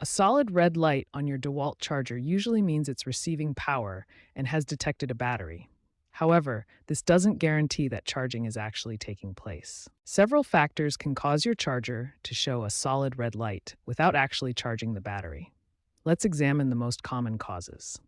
A solid red light on your DeWalt charger usually means it's receiving power and has detected a battery. However, this doesn't guarantee that charging is actually taking place. Several factors can cause your charger to show a solid red light without actually charging the battery. Let's examine the most common causes.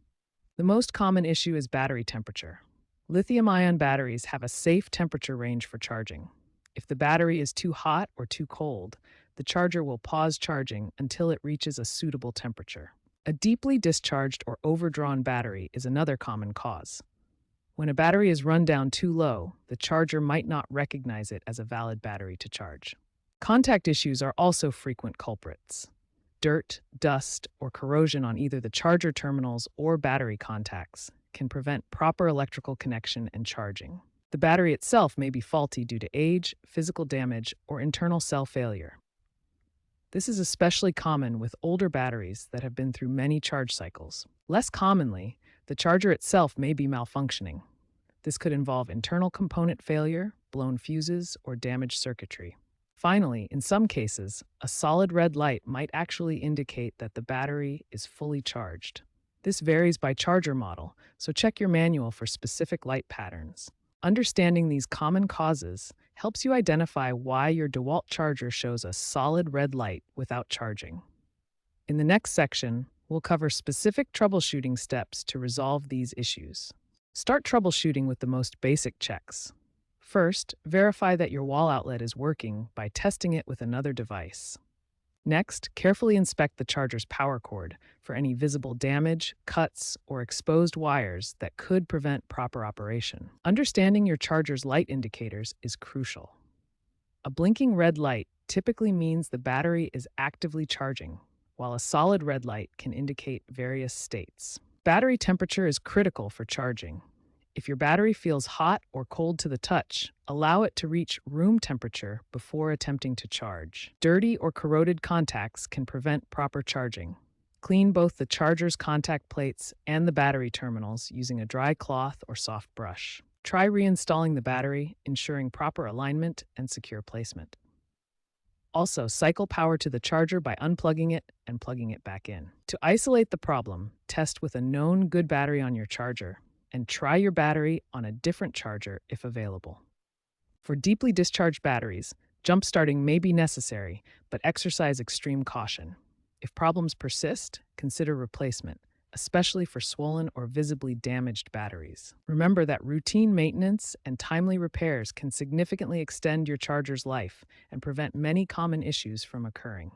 The most common issue is battery temperature. Lithium-ion batteries have a safe temperature range for charging. If the battery is too hot or too cold, the charger will pause charging until it reaches a suitable temperature. A deeply discharged or overdrawn battery is another common cause. When a battery is run down too low, the charger might not recognize it as a valid battery to charge. Contact issues are also frequent culprits. Dirt, dust, or corrosion on either the charger terminals or battery contacts can prevent proper electrical connection and charging. The battery itself may be faulty due to age, physical damage, or internal cell failure. This is especially common with older batteries that have been through many charge cycles. Less commonly, the charger itself may be malfunctioning. This could involve internal component failure, blown fuses, or damaged circuitry. Finally, in some cases, a solid red light might actually indicate that the battery is fully charged. This varies by charger model, so check your manual for specific light patterns. Understanding these common causes helps you identify why your DeWalt charger shows a solid red light without charging. In the next section, we'll cover specific troubleshooting steps to resolve these issues. Start troubleshooting with the most basic checks. First, verify that your wall outlet is working by testing it with another device. Next, carefully inspect the charger's power cord for any visible damage, cuts, or exposed wires that could prevent proper operation. Understanding your charger's light indicators is crucial. A blinking red light typically means the battery is actively charging, while a solid red light can indicate various states. Battery temperature is critical for charging. If your battery feels hot or cold to the touch, allow it to reach room temperature before attempting to charge. Dirty or corroded contacts can prevent proper charging. Clean both the charger's contact plates and the battery terminals using a dry cloth or soft brush. Try reinstalling the battery, ensuring proper alignment and secure placement. Also, cycle power to the charger by unplugging it and plugging it back in. To isolate the problem, test with a known good battery on your charger, and try your battery on a different charger if available. For deeply discharged batteries, jump starting may be necessary, but exercise extreme caution. If problems persist, consider replacement, especially for swollen or visibly damaged batteries. Remember that routine maintenance and timely repairs can significantly extend your charger's life and prevent many common issues from occurring.